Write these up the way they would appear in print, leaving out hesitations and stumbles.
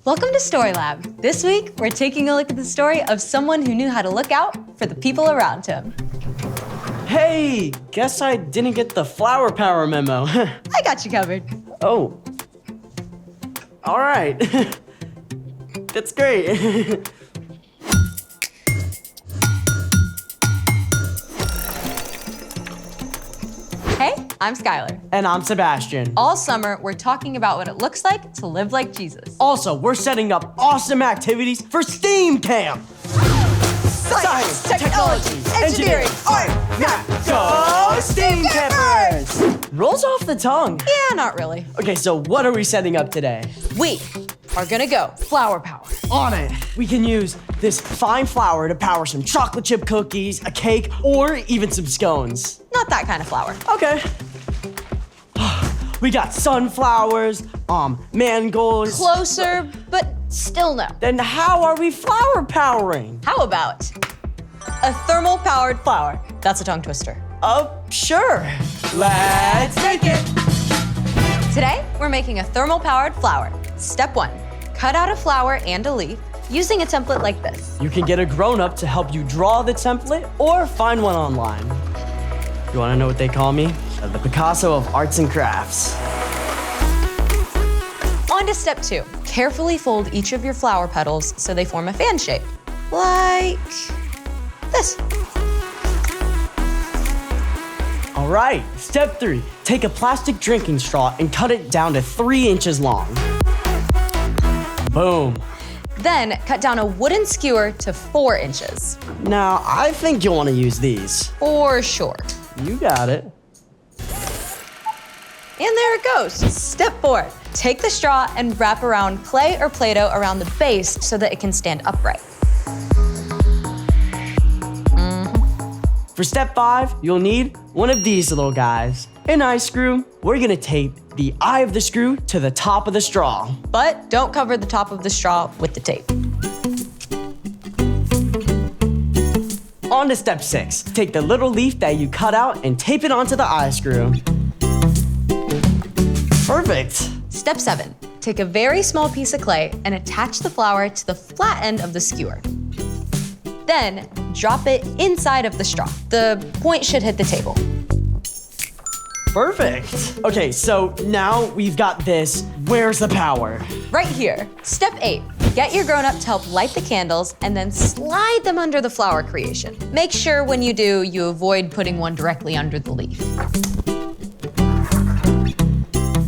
Welcome to StoryLab. This week, we're taking a look at the story of someone who knew how to look out for the people around him. Hey, guess I didn't get the flower power memo. I got you covered. Oh. All right. That's great. Hey, I'm Skylar. And I'm Sebastian. All summer, we're talking about what it looks like to live like Jesus. Also, we're setting up awesome activities for STEAM Camp. Science, technology, engineering, art, math. Go STEAM Campers! Rolls off the tongue. Yeah, not really. Okay, so what are we setting up today? We are gonna go flower power. On it. We can use this fine flour to power some chocolate chip cookies, a cake, or even some scones. Not that kind of flower. Okay. We got sunflowers, mangolds. Closer, but still no. Then how are we flower powering? How about a thermal powered flower? That's a tongue twister. Sure. Let's make it. Today, we're making a thermal powered flower. Step 1, cut out a flower and a leaf using a template like this. You can get a grown-up to help you draw the template or find one online. You wanna know what they call me? The Picasso of arts and crafts. On to step 2. Carefully fold each of your flower petals so they form a fan shape. Like this. All right, step 3. Take a plastic drinking straw and cut it down to 3 inches long. Boom. Then cut down a wooden skewer to 4 inches. Now, I think you'll wanna use these. For sure. You got it. And there it goes. Step 4, take the straw and wrap around clay or Play-Doh around the base so that it can stand upright. For step 5, you'll need one of these little guys. An eye screw. We're gonna tape the eye of the screw to the top of the straw. But don't cover the top of the straw with the tape. On to step 6. Take the little leaf that you cut out and tape it onto the eye screw. Perfect. Step 7, take a very small piece of clay and attach the flower to the flat end of the skewer. Then drop it inside of the straw. The point should hit the table. Perfect. Okay, so now we've got this. Where's the power? Right here. Step 8, get your grown-up to help light the candles and then slide them under the flower creation. Make sure when you do, you avoid putting one directly under the leaf.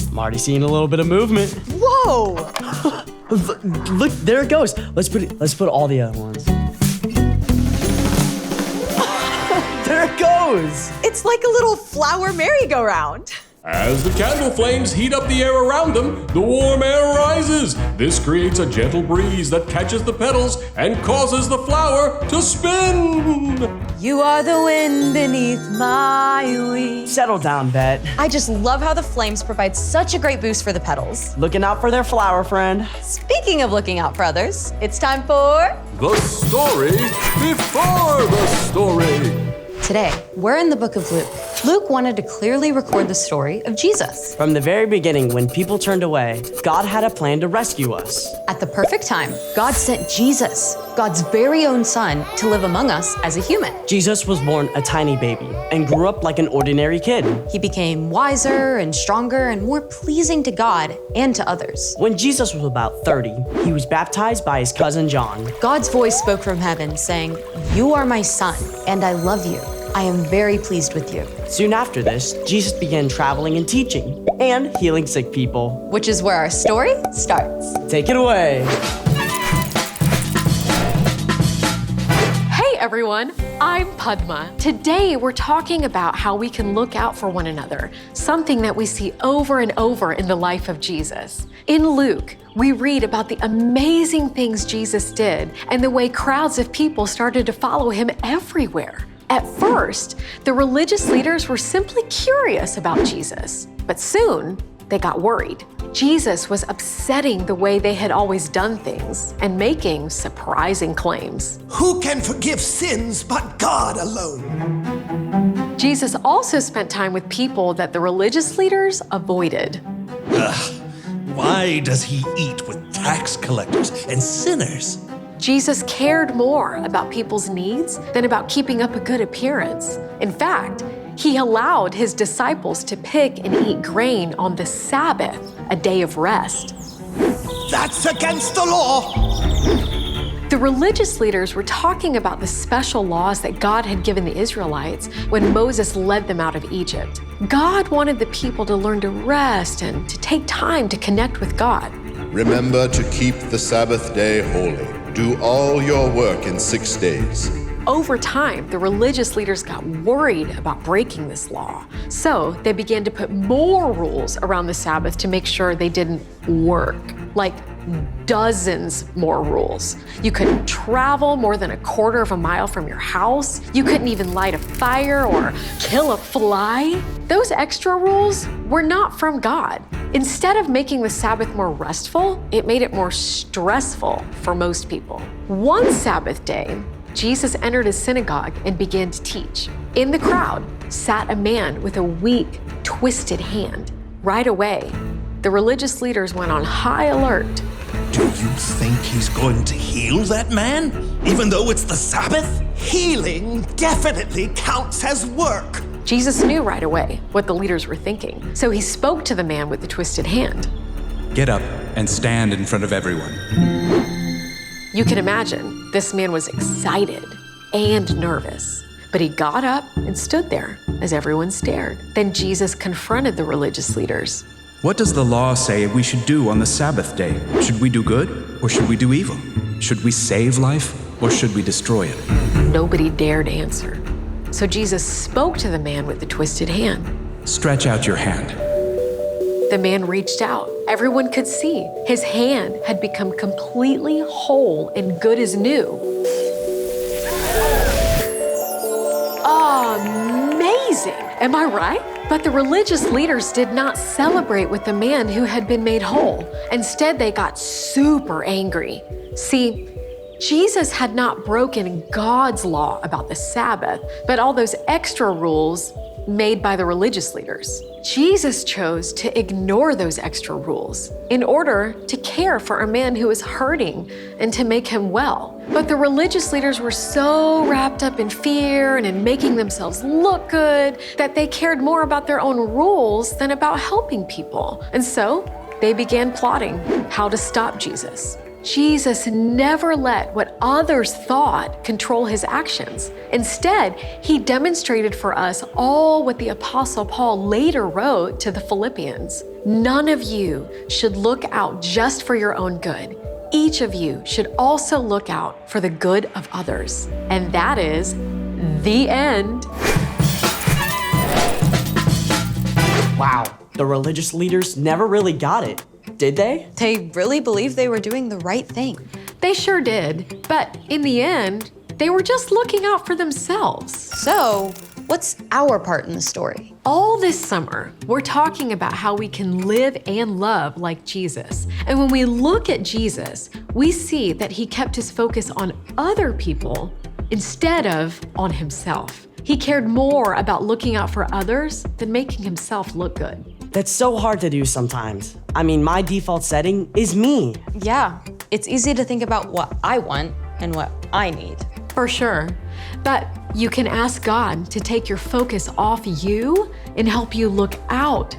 I'm already seeing a little bit of movement. Whoa! Look, there it goes. Let's put all the other ones. There it goes. It's like a little flower merry-go-round. As the candle flames heat up the air around them, the warm air rises. This creates a gentle breeze that catches the petals and causes the flower to spin. You are the wind beneath my wings. Settle down, Bet. I just love how the flames provide such a great boost for the petals. Looking out for their flower friend. Speaking of looking out for others, it's time for The story before the story. Today, we're in the book of Luke. Luke wanted to clearly record the story of Jesus. From the very beginning, when people turned away, God had a plan to rescue us. At the perfect time, God sent Jesus, God's very own son, to live among us as a human. Jesus was born a tiny baby and grew up like an ordinary kid. He became wiser and stronger and more pleasing to God and to others. When Jesus was about 30, he was baptized by his cousin John. God's voice spoke from heaven saying, "You are my son, and I love you. I am very pleased with you." Soon after this, Jesus began traveling and teaching and healing sick people. Which is where our story starts. Take it away. Hey everyone, I'm Padma. Today we're talking about how we can look out for one another, something that we see over and over in the life of Jesus. In Luke, we read about the amazing things Jesus did and the way crowds of people started to follow him everywhere. At first, the religious leaders were simply curious about Jesus, but soon they got worried. Jesus was upsetting the way they had always done things and making surprising claims. Who can forgive sins but God alone? Jesus also spent time with people that the religious leaders avoided. Why does he eat with tax collectors and sinners? Jesus cared more about people's needs than about keeping up a good appearance. In fact, he allowed his disciples to pick and eat grain on the Sabbath, a day of rest. That's against the law! The religious leaders were talking about the special laws that God had given the Israelites when Moses led them out of Egypt. God wanted the people to learn to rest and to take time to connect with God. Remember to keep the Sabbath day holy. Do all your work in 6 days. Over time, the religious leaders got worried about breaking this law. So they began to put more rules around the Sabbath to make sure they didn't work, like dozens more rules. You couldn't travel more than 1/4 of a mile from your house. You couldn't even light a fire or kill a fly. Those extra rules were not from God. Instead of making the Sabbath more restful, it made it more stressful for most people. One Sabbath day, Jesus entered a synagogue and began to teach. In the crowd sat a man with a weak, twisted hand. Right away, the religious leaders went on high alert. Do you think he's going to heal that man, even though it's the Sabbath? Healing definitely counts as work. Jesus knew right away what the leaders were thinking, so he spoke to the man with the twisted hand. Get up and stand in front of everyone. You can imagine, this man was excited and nervous, but he got up and stood there as everyone stared. Then Jesus confronted the religious leaders. What does the law say we should do on the Sabbath day? Should we do good or should we do evil? Should we save life or should we destroy it? Nobody dared answer. So Jesus spoke to the man with the twisted hand. Stretch out your hand. The man reached out. Everyone could see his hand had become completely whole and good as new. Amazing! Am I right? But the religious leaders did not celebrate with the man who had been made whole. Instead, they got super angry. See, Jesus had not broken God's law about the Sabbath, but all those extra rules made by the religious leaders. Jesus chose to ignore those extra rules in order to care for a man who was hurting and to make him well. But the religious leaders were so wrapped up in fear and in making themselves look good that they cared more about their own rules than about helping people. And so they began plotting how to stop Jesus. Jesus never let what others thought control his actions. Instead, he demonstrated for us all what the Apostle Paul later wrote to the Philippians. None of you should look out just for your own good. Each of you should also look out for the good of others. And that is the end. Wow, the religious leaders never really got it, did they? They really believed they were doing the right thing. They sure did, but in the end, they were just looking out for themselves. So, what's our part in the story? All this summer, we're talking about how we can live and love like Jesus. And when we look at Jesus, we see that he kept his focus on other people instead of on himself. He cared more about looking out for others than making himself look good. That's so hard to do sometimes. I mean, my default setting is me. Yeah, it's easy to think about what I want and what I need. For sure. But you can ask God to take your focus off you and help you look out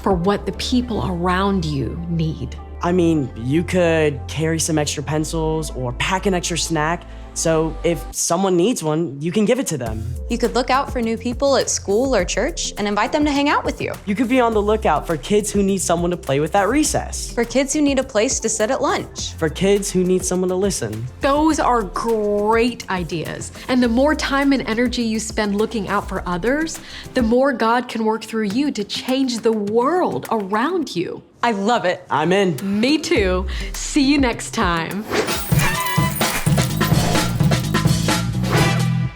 for what the people around you need. I mean, you could carry some extra pencils or pack an extra snack. So if someone needs one, you can give it to them. You could look out for new people at school or church and invite them to hang out with you. You could be on the lookout for kids who need someone to play with at recess. For kids who need a place to sit at lunch. For kids who need someone to listen. Those are great ideas. And the more time and energy you spend looking out for others, the more God can work through you to change the world around you. I love it. I'm in. Me too. See you next time.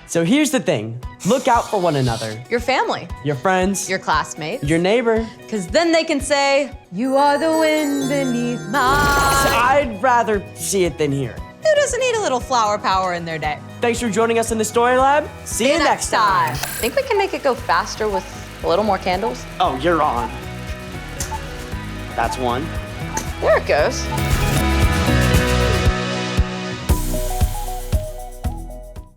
So here's the thing. Look out for one another. Your family. Your friends. Your classmates. Your neighbor. Because then they can say, "You are the wind beneath my..." I'd rather see it than hear. Who doesn't need a little flower power in their day? Thanks for joining us in the Story Lab. See you next time. Think we can make it go faster with a little more candles? Oh, you're on. That's one. There it goes.